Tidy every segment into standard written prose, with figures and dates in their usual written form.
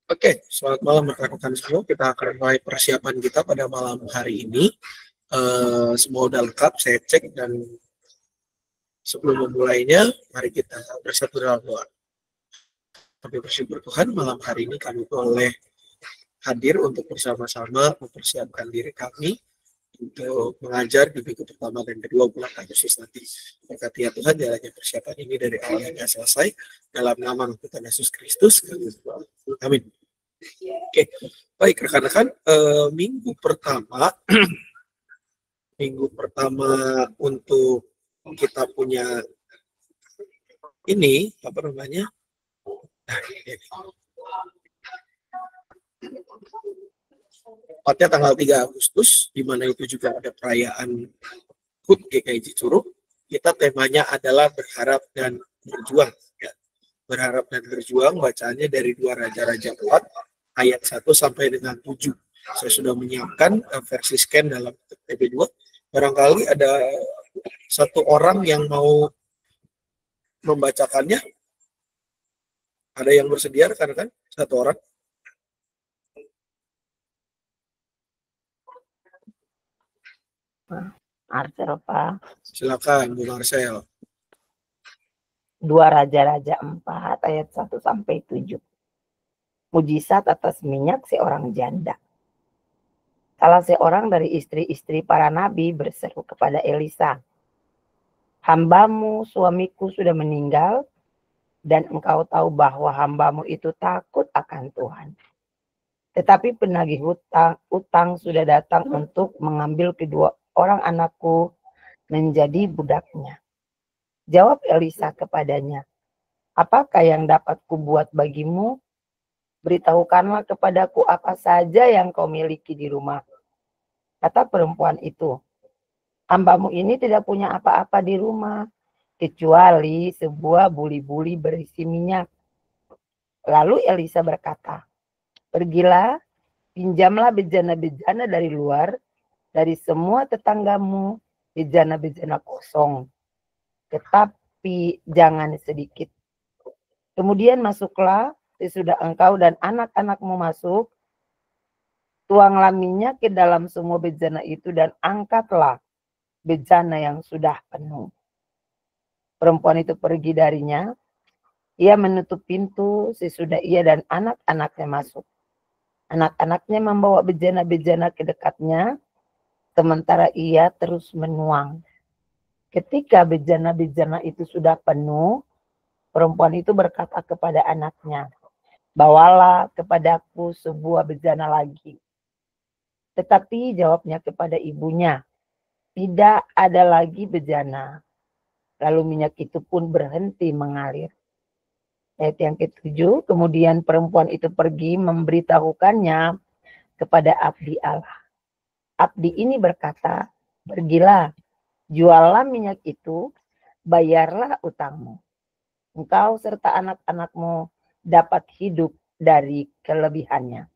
Oke, selamat malam rekan-rekan semua. Kita akan mulai persiapan kita pada malam hari ini. Semua udah lengkap, saya cek, dan sebelum memulainya, mari kita bersatu dalam doa. Kami bersyukur Tuhan, malam hari ini kami boleh hadir untuk bersama-sama mempersiapkan diri kami untuk mengajar di minggu pertama dan kedua bulan Agustus nanti. Berkati ya Tuhan, jalannya persiapan ini dari awal hingga selesai. Dalam nama Tuhan Yesus Kristus, kami berdoa. Amin. Oke, baik rekan-rekan, minggu pertama untuk kita punya ini apa namanya? Nah, ini. Tepatnya tanggal 3 Agustus, di mana itu juga ada perayaan HUT GKI Curug. Kita temanya adalah berharap dan berjuang. Ya. Berharap dan berjuang, bacaannya dari 2 Raja-Raja 4 ayat 1 sampai dengan 7. Saya sudah menyiapkan versi scan dalam TB2. Barangkali ada satu orang yang mau membacakannya. Ada yang bersedia rekan-rekan? Satu orang. Marcel, Pak. Silakan, Bu Marcel. 2 Raja-Raja 4 ayat 1 sampai 7. Mujizat atas minyak seorang janda. Salah seorang dari istri-istri para nabi berseru kepada Elisa, "Hambamu, suamiku sudah meninggal, dan engkau tahu bahwa hambamu itu takut akan Tuhan. Tetapi penagih utang sudah datang untuk mengambil kedua orang anakku menjadi budaknya." Jawab Elisa kepadanya, "Apakah yang dapat kubuat bagimu? Beritahukanlah kepadaku apa saja yang kau miliki di rumah." Kata perempuan itu, "Hambamu ini tidak punya apa-apa di rumah, kecuali sebuah buli-buli berisi minyak." Lalu Elisa berkata, "Pergilah, pinjamlah bejana-bejana dari luar, dari semua tetanggamu, bejana-bejana kosong, tetapi jangan sedikit. Kemudian masuklah, sesudah engkau dan anak-anakmu masuk, tuanglah minyak ke dalam semua bejana itu dan angkatlah bejana yang sudah penuh." Perempuan itu pergi darinya. Ia menutup pintu sesudah ia dan anak-anaknya masuk. Anak-anaknya membawa bejana-bejana ke dekatnya, sementara ia terus menuang. Ketika bejana-bejana itu sudah penuh, perempuan itu berkata kepada anaknya, "Bawalah kepadaku sebuah bejana lagi." Tetapi jawabnya kepada ibunya, "Tidak ada lagi bejana." Lalu minyak itu pun berhenti mengalir. Ayat yang ke-7, kemudian perempuan itu pergi memberitahukannya kepada abdi Allah. Abdi ini berkata, "Pergilah, juallah minyak itu, bayarlah utangmu. Engkau serta anak-anakmu dapat hidup dari kelebihannya."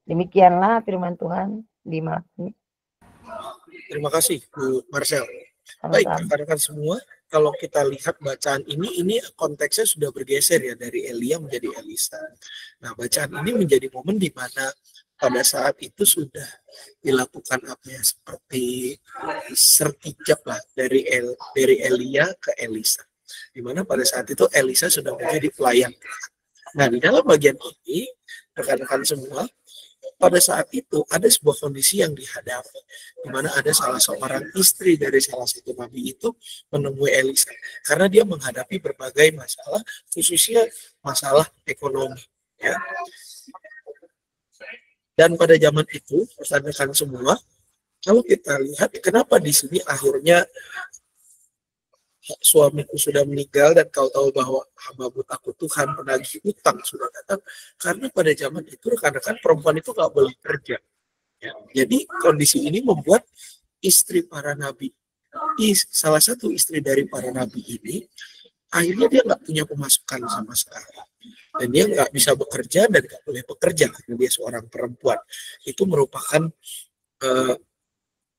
Demikianlah firman Tuhan di malam ini. Terima kasih, Bu Marcel. Baik, rekan-rekan semua, kalau kita lihat bacaan ini konteksnya sudah bergeser ya dari Elia menjadi Elisa. Nah, bacaan ini menjadi momen di mana pada saat itu sudah dilakukan apa ya, seperti sertijab lah dari Elia ke Elisa. Di mana pada saat itu Elisa sudah menjadi pelayan. Nah, di dalam bagian ini, rekan-rekan semua, pada saat itu ada sebuah kondisi yang dihadapi, di mana ada salah seorang istri dari salah satu nabi itu menemui Elisa karena dia menghadapi berbagai masalah, khususnya masalah ekonomi. Ya. Dan pada zaman itu, rekan-rekan semua, kalau kita lihat kenapa di sini akhirnya suamiku sudah meninggal dan kau tahu bahwa hambamu takut Tuhan, penagih utang sudah datang, karena pada zaman itu rekan-rekan perempuan itu nggak boleh kerja. Ya. Jadi kondisi ini membuat istri para nabi, salah satu istri dari para nabi ini, akhirnya dia nggak punya pemasukan sama sekali. Dan dia nggak bisa bekerja dan nggak boleh bekerja karena dia seorang perempuan. Itu merupakan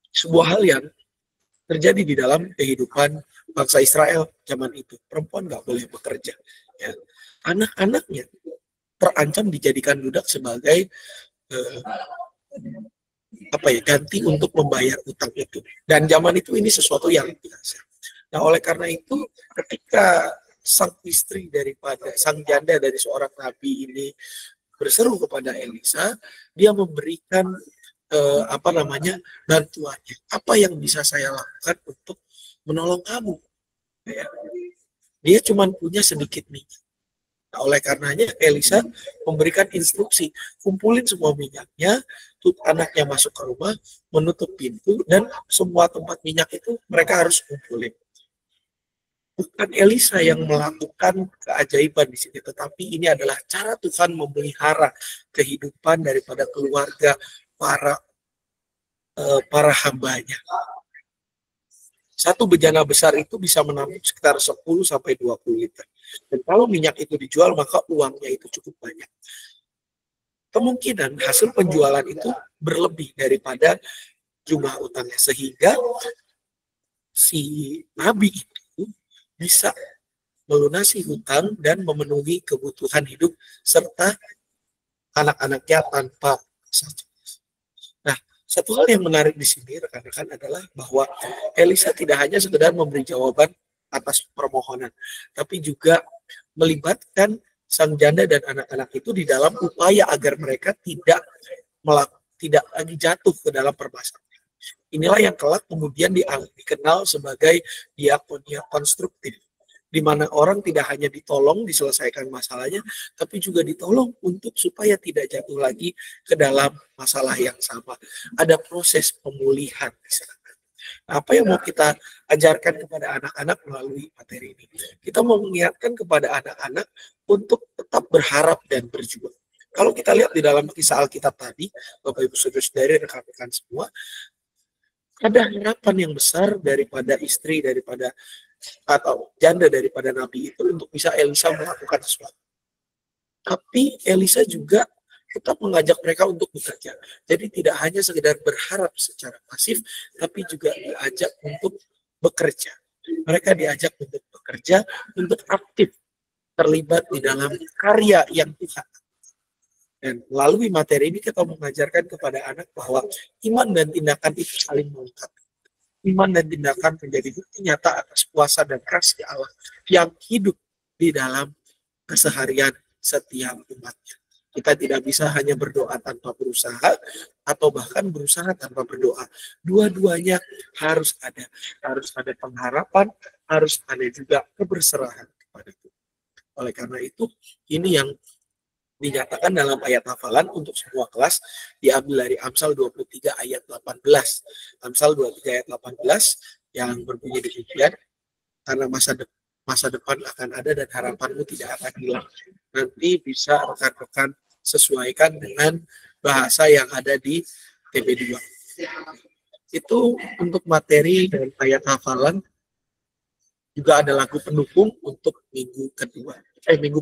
sebuah hal yang terjadi di dalam kehidupan bangsa Israel zaman itu. Perempuan nggak boleh bekerja. Ya. Anak-anaknya terancam dijadikan budak sebagai ganti untuk membayar utang itu. Dan zaman itu ini sesuatu yang biasa. Nah, oleh karena itu ketika sang istri daripada sang janda dari seorang nabi ini berseru kepada Elisa, dia memberikan bantuannya. Apa yang bisa saya lakukan untuk menolong kamu? Ya. Dia cuma punya sedikit minyak. Nah, oleh karenanya Elisa memberikan instruksi, kumpulin semua minyaknya, anaknya masuk ke rumah, menutup pintu, dan semua tempat minyak itu mereka harus kumpulin. Bukan Elisa yang melakukan keajaiban di sini, tetapi ini adalah cara Tuhan memelihara kehidupan daripada keluarga para hambanya. Satu bejana besar itu bisa menampung sekitar 10-20 liter. Dan kalau minyak itu dijual, maka uangnya itu cukup banyak. Kemungkinan hasil penjualan itu berlebih daripada jumlah utangnya. Sehingga si nabi itu bisa melunasi hutang dan memenuhi kebutuhan hidup serta anak-anaknya tanpa satu. Nah, satu hal yang menarik di sini rekan-rekan adalah bahwa Elisa tidak hanya sekedar memberi jawaban atas permohonan, tapi juga melibatkan sang janda dan anak-anak itu di dalam upaya agar mereka tidak lagi jatuh ke dalam permasalahan. Inilah yang kelak kemudian dikenal sebagai diakonia konstruktif, di mana orang tidak hanya ditolong diselesaikan masalahnya, tapi juga ditolong untuk supaya tidak jatuh lagi ke dalam masalah yang sama. Ada proses pemulihan di sana. Apa yang mau kita ajarkan kepada anak-anak melalui materi ini? Kita mau mengingatkan kepada anak-anak untuk tetap berharap dan berjuang. Kalau kita lihat di dalam kisah Alkitab tadi, Bapak Ibu Saudara-saudari, rekan-rekan semua, ada harapan yang besar daripada istri, daripada atau janda daripada nabi itu untuk bisa Elisa melakukan sesuatu. Tapi Elisa juga tetap mengajak mereka untuk bekerja. Jadi tidak hanya sekedar berharap secara pasif, tapi juga diajak untuk bekerja. Mereka diajak untuk bekerja, untuk aktif terlibat di dalam karya yang Tuhan. Dan melalui materi ini kita mengajarkan kepada anak bahwa iman dan tindakan itu saling melengkapi. Iman dan tindakan menjadi bukti nyata atas kuasa dan kasih Allah yang hidup di dalam keseharian setiap umatnya. Kita tidak bisa hanya berdoa tanpa berusaha atau bahkan berusaha tanpa berdoa. Dua-duanya harus ada. Harus ada pengharapan, harus ada juga keberserahan kepada Tuhan. Oleh karena itu, ini yang dinyatakan dalam ayat hafalan untuk semua kelas diambil dari Amsal 23 ayat 18. Amsal 23 ayat 18 yang berbunyi demikian, karena masa depan akan ada dan harapanmu tidak akan hilang. Nanti bisa rekan-rekan sesuaikan dengan bahasa yang ada di TB2. Itu untuk materi dan ayat hafalan. Juga ada lagu pendukung untuk minggu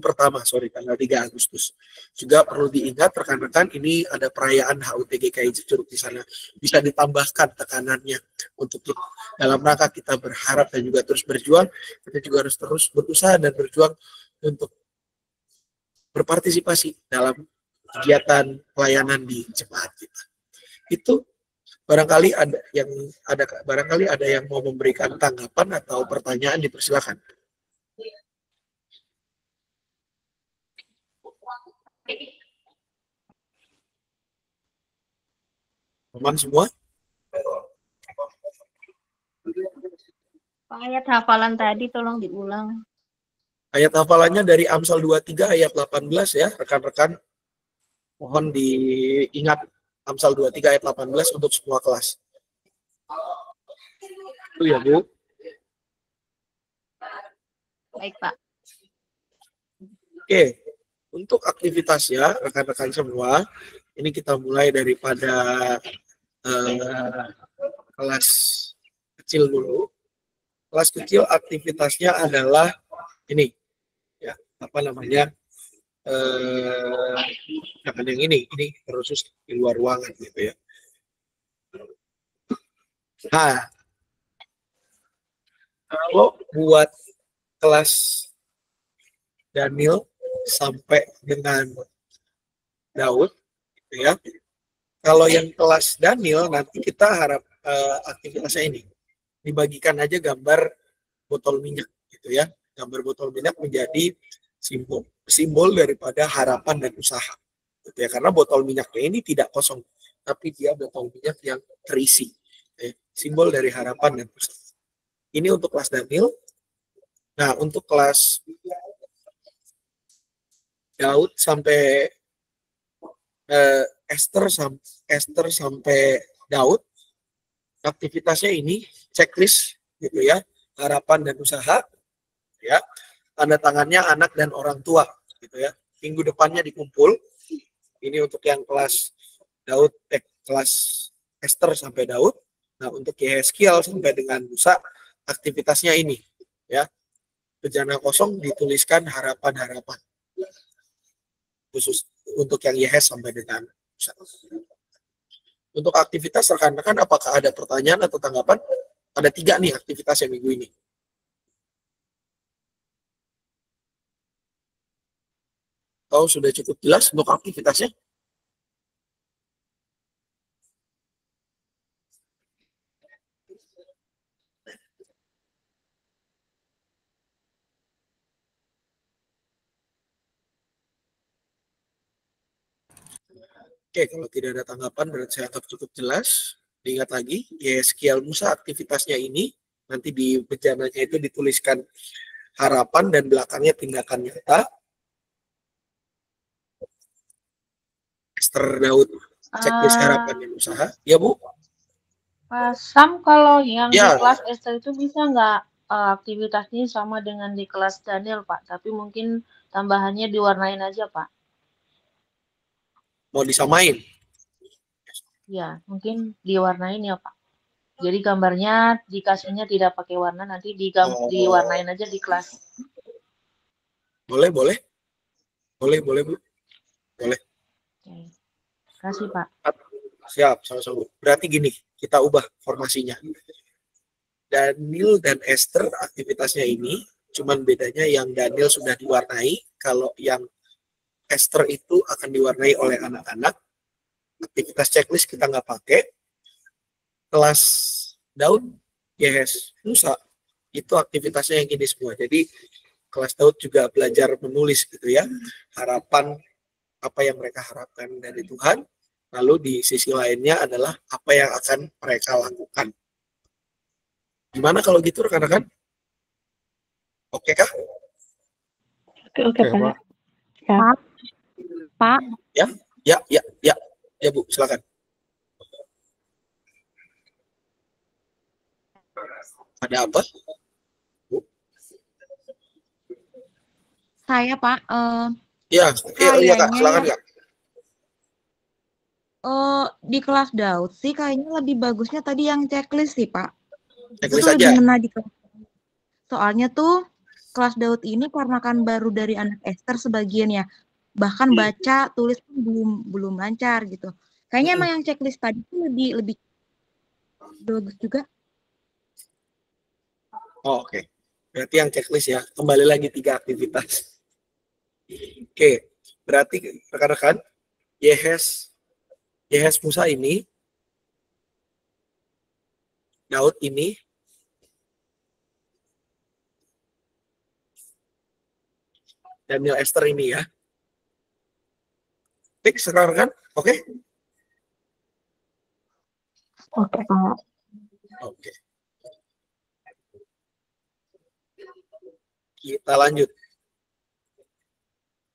pertama, tanggal 3 Agustus. Juga perlu diingat rekan-rekan, ini ada perayaan HUT GKI Curug di sana. Bisa ditambahkan tekanannya untuk kita. Dalam rangka kita berharap dan juga terus berjuang, kita juga harus terus berusaha dan berjuang untuk berpartisipasi dalam kegiatan pelayanan di jemaat kita. Itu barangkali ada yang mau memberikan tanggapan atau pertanyaan, dipersilakan. Teman semua? Ayat hafalan tadi tolong diulang. Ayat hafalannya dari Amsal 23 ayat 18 ya, rekan-rekan. Mohon diingat Amsal 23 ayat 18 untuk semua kelas. Itu ya, Bu. Baik, Pak. Oke, untuk aktivitasnya rekan-rekan semua, ini kita mulai daripada kelas kecil dulu. Kelas kecil aktivitasnya adalah ini, ya, jangan yang ini khusus di luar ruangan gitu ya. Nah, kalau buat kelas Daniel sampai dengan Daud, gitu ya. Kalau yang kelas Daniel nanti kita harap aktivitasnya ini dibagikan aja gambar botol minyak, gitu ya. Gambar botol minyak menjadi simbol daripada harapan dan usaha, gitu ya. Karena botol minyaknya ini tidak kosong, tapi dia botol minyak yang terisi, simbol dari harapan dan usaha. Ini untuk kelas Daniel. Nah, untuk kelas Daud sampai Esther sampai Daud, aktivitasnya ini checklist, gitu ya, harapan dan usaha, ya, tanda tangannya anak dan orang tua, gitu ya. Minggu depannya dikumpul. Ini untuk yang kelas Daud, kelas Esther sampai Daud. Nah, untuk Yehezkiel sampai dengan Musa, aktivitasnya ini, ya, bejana kosong dituliskan harapan-harapan khusus untuk yang Yehes sampai dengan Musa. Untuk aktivitas rekan-rekan, apakah ada pertanyaan atau tanggapan? Ada 3 nih aktivitas yang minggu ini. Atau sudah cukup jelas untuk aktivitasnya? Oke, kalau tidak ada tanggapan berarti saya anggap cukup jelas. Diingat lagi, Yehezkiel Musa aktivitasnya ini, nanti di bejananya itu dituliskan harapan dan belakangnya tindakan nyata. Esther Daud, checklist harapan dan usaha. Ya, Bu? Pak Sam, kalau yang Ya. di kelas Esther itu bisa nggak aktivitasnya sama dengan di kelas Daniel, Pak? Tapi mungkin tambahannya diwarnain aja, Pak. Mau disamain? Ya, mungkin diwarnain ya, Pak. Jadi gambarnya dikasihnya tidak pakai warna, nanti diwarnain aja di kelas. Boleh, Bu. Boleh. Oke. Kasih, Pak. Siap, sama-sama. Berarti gini, kita ubah formasinya. Daniel dan Esther aktivitasnya ini, cuman bedanya yang Daniel sudah diwarnai, kalau yang Esther itu akan diwarnai oleh anak-anak. Aktivitas checklist kita nggak pakai. Kelas Daud, Yehes, Musa, itu aktivitasnya yang ini semua. Jadi kelas Daud juga belajar menulis, gitu ya, harapan, apa yang mereka harapkan dari Tuhan. Lalu di sisi lainnya adalah apa yang akan mereka lakukan. Gimana kalau gitu rekan-rekan? Oke kah? Oke, Pak. Ya. Pak. Ya, Bu, silakan. Ada apa? Bu? Saya, Pak. Iya, Kak, silakan, Kak. Di kelas Daud sih kayaknya lebih bagusnya tadi yang checklist sih, Pak. Checklist Itu aja. lebih ngena di kelas. Soalnya tuh kelas Daud ini karena kan baru dari anak Esther sebagian ya. Bahkan baca, tulis pun belum lancar gitu. Kayaknya emang yang checklist tadi tuh lebih bagus juga. Oh, oke. Berarti yang checklist ya. Kembali lagi 3 aktivitas. Oke. Berarti rekan-rekan, Yehes Musa ini, Daud ini, Daniel Esther ini ya. Fix rekan-rekan? Oke? Oke, Pak. Oke. Kita lanjut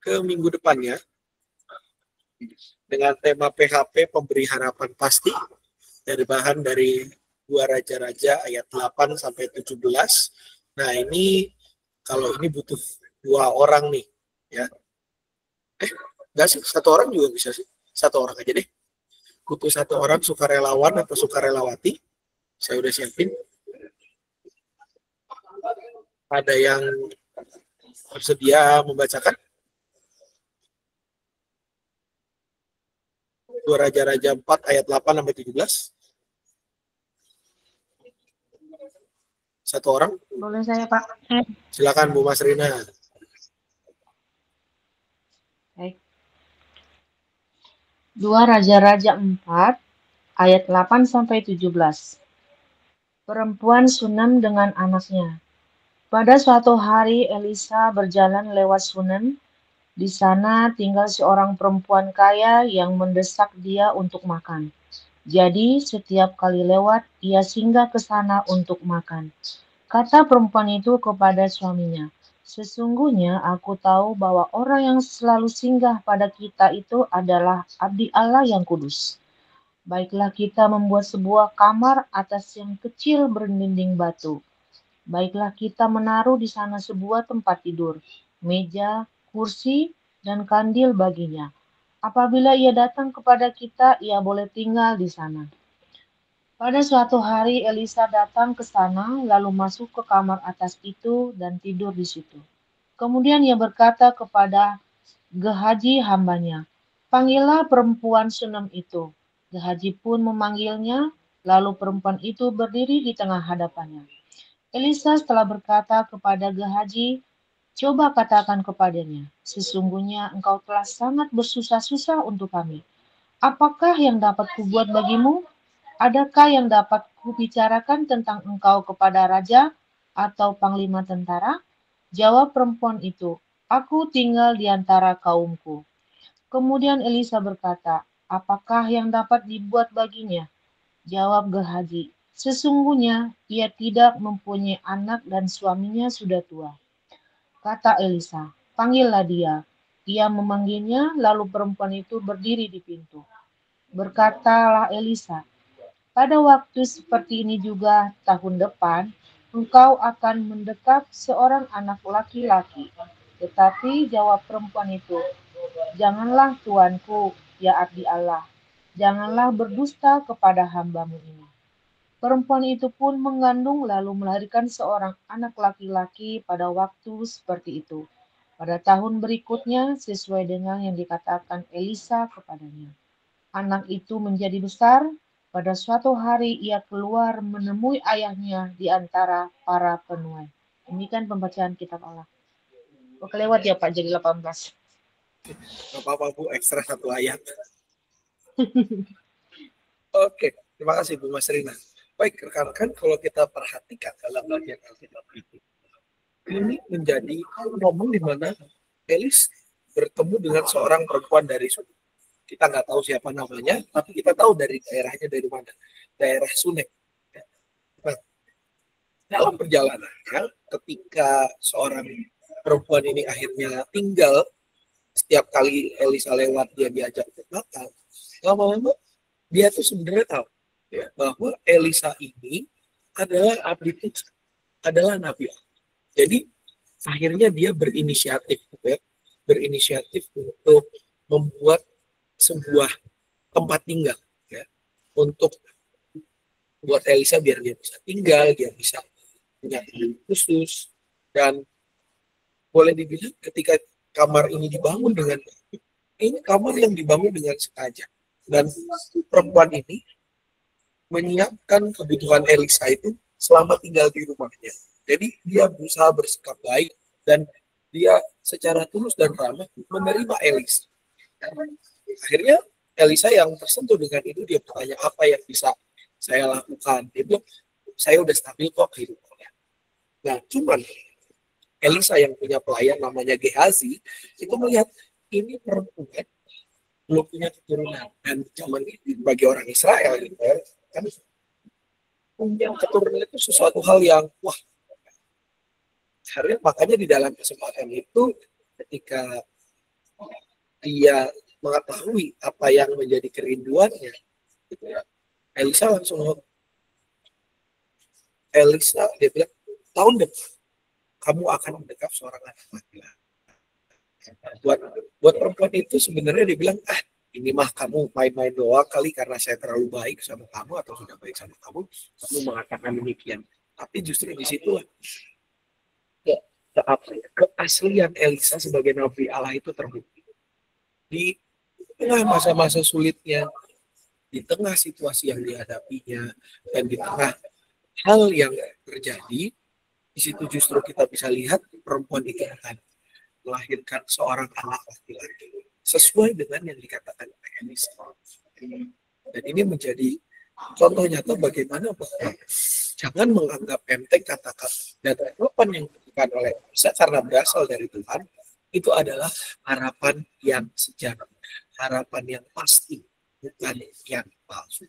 ke minggu depannya dengan tema PHP pemberi harapan pasti, dari bahan dari 2 Raja-Raja ayat 8 sampai 17. Nah, ini kalau ini butuh 2 orang nih, ya. Enggak sih, 1 orang juga bisa sih. 1 orang aja deh. Butuh 1 orang sukarelawan atau sukarelawati. Saya udah siapin. Ada yang bersedia membacakan? 2 Raja-Raja 4 ayat 8 sampai 17. 1 orang? Boleh saya, Pak? Silakan Bu Mas Rina. 2 Raja-Raja 4 ayat 8-17. Perempuan Sunem dengan anaknya. Pada suatu hari Elisa berjalan lewat Sunem. Di sana tinggal seorang perempuan kaya yang mendesak dia untuk makan. Jadi setiap kali lewat, ia singgah ke sana untuk makan. Kata perempuan itu kepada suaminya, "Sesungguhnya aku tahu bahwa orang yang selalu singgah pada kita itu adalah abdi Allah yang kudus. Baiklah kita membuat sebuah kamar atas yang kecil berdinding batu. Baiklah kita menaruh di sana sebuah tempat tidur, meja, kursi, dan kandil baginya. Apabila ia datang kepada kita, ia boleh tinggal di sana." Pada suatu hari Elisa datang ke sana, lalu masuk ke kamar atas itu dan tidur di situ. Kemudian ia berkata kepada Gehazi hambanya, "Panggillah perempuan Sunem itu." Gehazi pun memanggilnya, lalu perempuan itu berdiri di tengah hadapannya. Elisa telah berkata kepada Gehazi, "Coba katakan kepadanya, sesungguhnya engkau telah sangat bersusah-susah untuk kami. Apakah yang dapat kubuat bagimu? Adakah yang dapat kubicarakan tentang engkau kepada raja atau panglima tentara?" Jawab perempuan itu, "Aku tinggal di antara kaumku." Kemudian Elisa berkata, "Apakah yang dapat dibuat baginya?" Jawab Gehazi, "Sesungguhnya ia tidak mempunyai anak dan suaminya sudah tua." Kata Elisa, "Panggillah dia." Ia memanggilnya, lalu perempuan itu berdiri di pintu. Berkatalah Elisa, "Pada waktu seperti ini juga tahun depan, engkau akan mendekap seorang anak laki-laki." Tetapi jawab perempuan itu, "Janganlah tuanku, ya abdi Allah. Janganlah berdusta kepada hambamu ini." Perempuan itu pun mengandung lalu melahirkan seorang anak laki-laki pada waktu seperti itu. Pada tahun berikutnya, sesuai dengan yang dikatakan Elisa kepadanya. Anak itu menjadi besar. Pada suatu hari ia keluar menemui ayahnya di antara para penuai. Demikian pembacaan kitab Allah. Oke, lewat ya Pak, jadi 18. Gak apa-apa Bu, ekstra 1 ayat. Oke, terima kasih Bu Mas Rina. Baik, rekan-rekan, kalau kita perhatikan dalam bagian Alkitab ini menjadi momen di mana Elis bertemu dengan seorang perempuan dari Sunem. Kita nggak tahu siapa namanya, tapi kita tahu dari daerahnya dari mana. Daerah Sunem. Nah, dalam perjalanannya, ketika seorang perempuan ini akhirnya tinggal, setiap kali Elisa lewat dia diajak untuk makan, lama-lama dia tuh sebenarnya tahu ya, bahwa Elisa ini adalah abdi Tuhan, adalah nabi. Jadi akhirnya dia berinisiatif, ya, berinisiatif untuk membuat sebuah tempat tinggal, ya, untuk buat Elisa biar dia bisa tinggal, dia bisa punya khusus, dan boleh dibilang ketika kamar ini dibangun dengan ini kamar yang dibangun dengan sengaja, dan perempuan ini menyiapkan kebutuhan Elisa itu selama tinggal di rumahnya. Jadi dia berusaha bersikap baik dan dia secara tulus dan ramah menerima Elisa. Akhirnya Elisa yang tersentuh dengan itu, dia bertanya, "Apa yang bisa saya lakukan?" Dia bilang, "Saya udah stabil kok hidupnya." Nah, cuman Elisa yang punya pelayan namanya Gehazi itu melihat ini perempuan belum punya keturunan, dan zaman itu bagi orang Israel gitu ya, kan punya keturunan itu sesuatu hal yang wah. Makanya di dalam kesempatan itu ketika dia mengetahui apa yang menjadi kerinduannya, gitu ya, Elisa dia bilang, "Tahun depan kamu akan mendekap seorang anak laki-laki." Buat perempuan itu sebenarnya dia bilang, ini mah kamu main-main doang kali karena saya terlalu baik sama kamu atau sudah baik sama kamu mengatakan demikian. Tapi justru di situ keaslian Elisa sebagai nabi Allah itu terbukti. Di tengah masa-masa sulitnya, di tengah situasi yang dihadapinya, dan di tengah hal yang terjadi, di situ justru kita bisa lihat perempuan itu akan melahirkan seorang anak laki-laki sesuai dengan yang dikatakan oleh Elisa. Dan ini menjadi contoh nyata bagaimana bahwa jangan menganggap enteng kata-kata dan harapan yang diberikan oleh Elisa karena berasal dari Tuhan, itu adalah harapan yang sejati, harapan yang pasti, bukan yang palsu.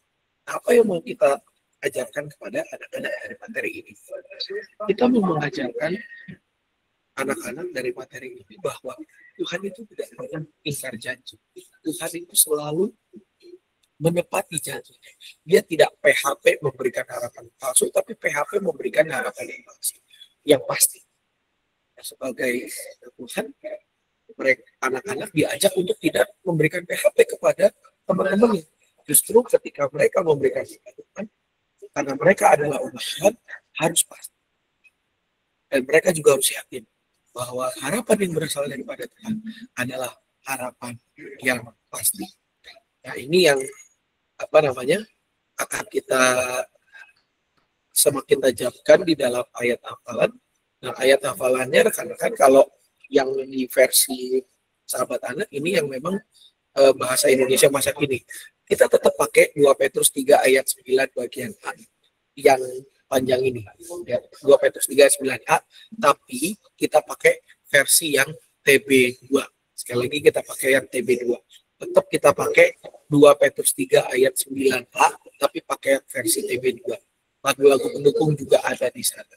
Apa yang mau kita ajarkan kepada anak-anak dari materi ini? Kita mau mengajarkan anak-anak dari materi ini bahwa Tuhan itu tidak pernah ingkar janji. Tuhan itu selalu menepati janjinya. Dia tidak PHP memberikan harapan palsu, tapi PHP memberikan harapan yang palsu, yang pasti. Sebagai Tuhan, mereka anak-anak diajak untuk tidak memberikan PHP kepada teman-temannya. Justru ketika mereka memberikan Tuhan, karena mereka adalah umat Tuhan, harus pasti. Dan mereka juga harus yakin bahwa harapan yang berasal daripada Tuhan adalah harapan yang pasti. Nah, ini yang akan kita semakin tajamkan di dalam ayat hafalan. Nah, ayat hafalannya rekan-rekan kalau yang di versi sahabat anak ini yang memang bahasa Indonesia masa kini, kita tetap pakai 2 Petrus 3 ayat 9 bagian A yang panjang ini, ya, 2 Petrus 3 ayat 9a, tapi kita pakai versi yang TB2. Sekali lagi kita pakai yang TB2. Tetap kita pakai 2 Petrus 3 ayat 9a, tapi pakai versi TB2. Lagu-lagu pendukung juga ada di sana.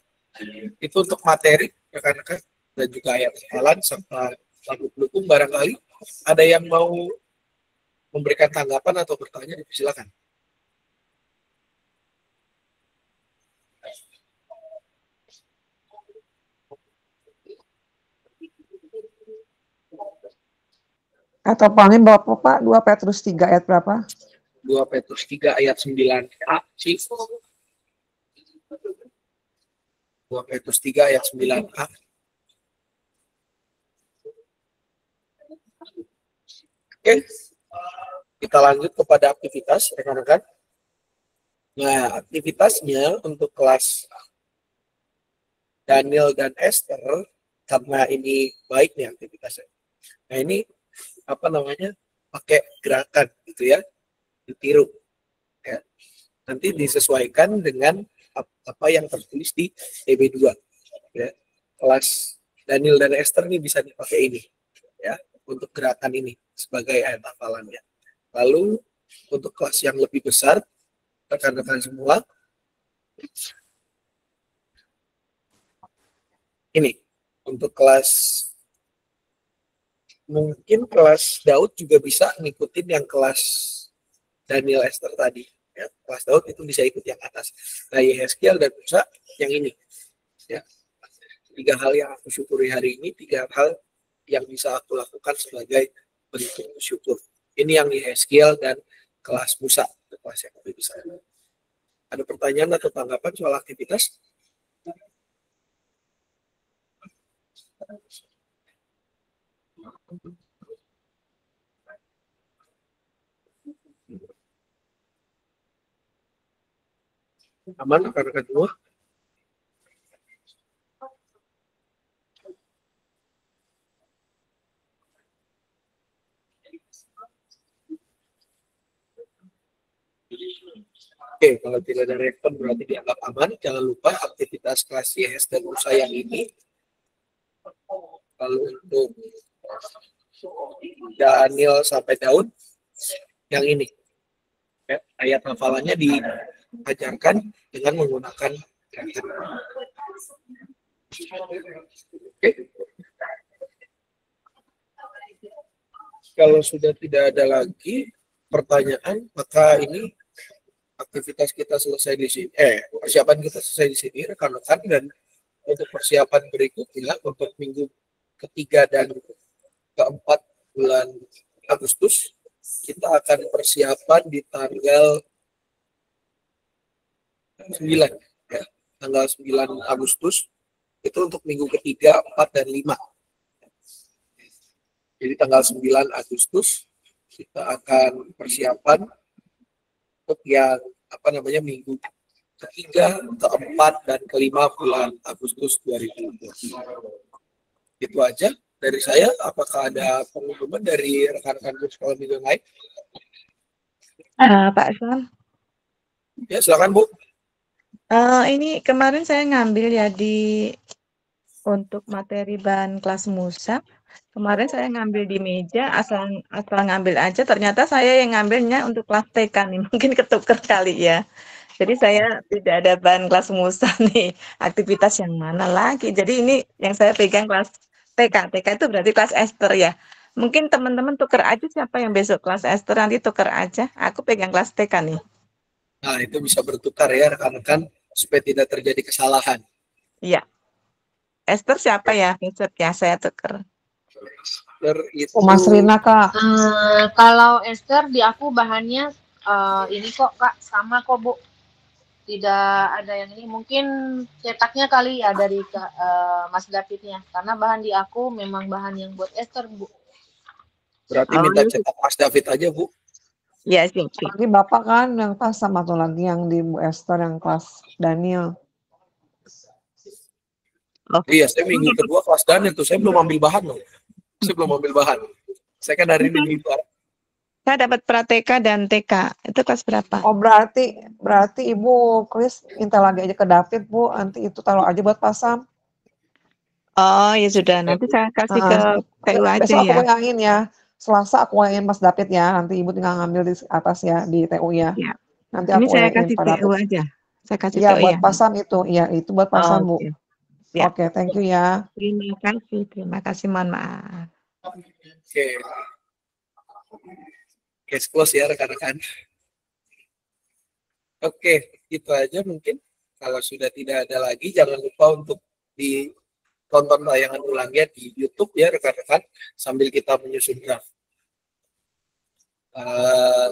Itu untuk materi rekan-rekan dan juga ayat hafalan serta lagu pendukung. Barangkali ada yang mau memberikan tanggapan atau bertanya, silakan. Atau pahami Bapak 2 Petrus 3 ayat berapa? 2 Petrus 3 ayat 9a, Cik. 2 Petrus 3 ayat 9a. Oke, kita lanjut kepada aktivitas, rekan-rekan. Nah, aktivitasnya untuk kelas Daniel dan Esther, karena ini baik nih aktivitasnya. Nah, ini pakai gerakan gitu ya, ditiru. Ya. Nanti disesuaikan dengan apa yang tertulis di TB2. Ya. Kelas Daniel dan Esther ini bisa dipakai ini, ya, untuk gerakan ini sebagai ayat hafalannya. Lalu untuk kelas yang lebih besar, rekan-rekan semua, ini untuk kelas, mungkin kelas Daud juga bisa ngikutin yang kelas Daniel Esther tadi. Ya, kelas Daud itu bisa ikut yang atas. Nah, Yehezkiel dan Musa yang ini. Ya. 3 hal yang aku syukuri hari ini, 3 hal yang bisa aku lakukan sebagai bentuk syukur. Ini yang Yehezkiel dan kelas Musa, kelas yang lebih besar. Ada pertanyaan atau tanggapan soal aktivitas? Aman rekan-rekan semua? Oke, kalau tidak ada respon berarti dianggap aman. Jangan lupa aktivitas kelas YS dan Musa yang ini. Lalu untuk Daniel sampai Daud yang ini. Ya, ayat hafalannya diajarkan dengan menggunakan kata. Oke. Kalau sudah tidak ada lagi pertanyaan, maka ini aktivitas kita selesai di sini. Persiapan kita selesai di sini, rekan-rekan, dan untuk persiapan berikutnya untuk minggu ketiga dan keempat bulan Agustus, kita akan persiapan di tanggal 9, ya, tanggal 9 Agustus itu untuk minggu ketiga, 4 dan 5. Jadi tanggal 9 Agustus kita akan persiapan untuk yang minggu ketiga, keempat, dan kelima bulan Agustus 2020. Itu aja dari saya. Apakah ada pengumuman dari rekan-rekan sekolah minggu lain? Pak Sam, Ya, silakan Bu. ini kemarin saya ngambil ya untuk materi bahan kelas Musa. Kemarin saya ngambil di meja, asal ngambil aja. Ternyata saya yang ngambilnya untuk kelas TK nih, mungkin ketuker kali ya. Jadi saya tidak ada bahan kelas Musa nih. Aktivitas yang mana lagi? Jadi ini yang saya pegang kelas TK. TK itu berarti kelas Ester ya. Mungkin teman-teman tuker aja siapa yang besok kelas Ester nanti tuker aja. Aku pegang kelas TK nih. Nah, itu bisa bertukar ya rekan-rekan supaya tidak terjadi kesalahan. Iya. Esther siapa ya? Besok ya saya tuker. Itu Mas Rina, Kak. Kalau Esther di aku bahannya ini kok Kak, sama kok Bu. Tidak ada yang ini. Mungkin cetaknya kali ya dari Mas Davidnya. Karena bahan di aku memang bahan yang buat Esther Bu. berarti minta cetak Mas David aja Bu. Iya sih. Lagi Bapak kan yang pas sama tuh lagi yang di Bu Esther yang kelas Daniel. Iya, saya minggu kedua kelas Daniel tuh. Saya belum ambil bahan loh. Saya belum ambil bahan. Saya kan hari ini di luar. Saya dapat Prateka dan TK. Itu kelas berapa? Oh, berarti Ibu Chris minta lagi aja ke David, Bu. Nanti itu taruh aja buat pasang. Oh, ya sudah. Nanti saya kasih ke TU aja Besok aku ya. WA-in ya. Selasa aku WA-in Mas David ya. Nanti Ibu tinggal ngambil di atas ya di TU ya. Ya. Nanti Ini aku saya WA-in kasih Pak TU David. aja. Saya kasih Iya, TU buat ya. pasang itu. Iya, itu buat pasang, Bu. Oke. Ya. Oke, thank you ya. Terima kasih. Terima kasih. Mohon maaf. Oke. Case close ya rekan-rekan. Oke, itu aja mungkin. Kalau sudah tidak ada lagi, jangan lupa untuk ditonton tayangan ulangnya di YouTube ya rekan-rekan, sambil kita menyusun draft.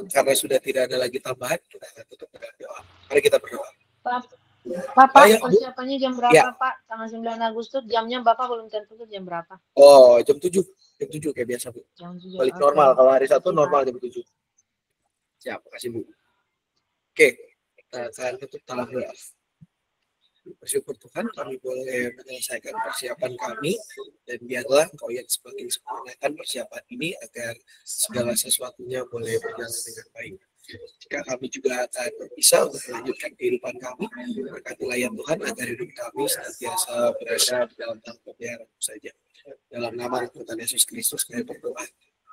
Karena sudah tidak ada lagi tambahan, kita akan tutup dengan doa. Mari kita berdoa. Bapak, Ayo, Bu. persiapannya jam berapa Ya. Pak? Tanggal 9 Agustus, jamnya Bapak belum tertutup jam berapa? Oh, jam 7. Jam 7 kayak biasa, Bu. Jam 7. Balik Oke. normal. Kalau hari Sabtu normal jam 7. Siap, makasih Bu. Oke, kita akan tutup dalam doa. Bersyukur Tuhan kami boleh menyelesaikan persiapan kami, dan biarlah Engkau yang semakin sempurnakan persiapan ini agar segala sesuatunya boleh berjalan dengan baik. Jika kami juga akan berpisah untuk melanjutkan kehidupan kami, berkatilah ya Tuhan agar hidup kami senantiasa berada di dalam tanggung pemeliharaan saja. Dalam nama Tuhan Yesus Kristus kami berdoa.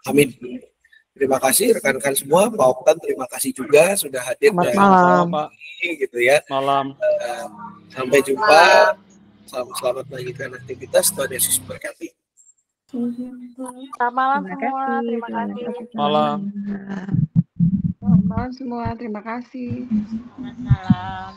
Amin. Terima kasih rekan-rekan semua, Pak Oktan terima kasih juga sudah hadir. Selamat malam. Pak. Gitu ya. Malam. Sampai jumpa. Selamat melanjutkan aktivitas. Tuhan Yesus berkati. Selamat malam semua, terima kasih. Malam. Selamat malam semua, terima kasih. Selamat malam.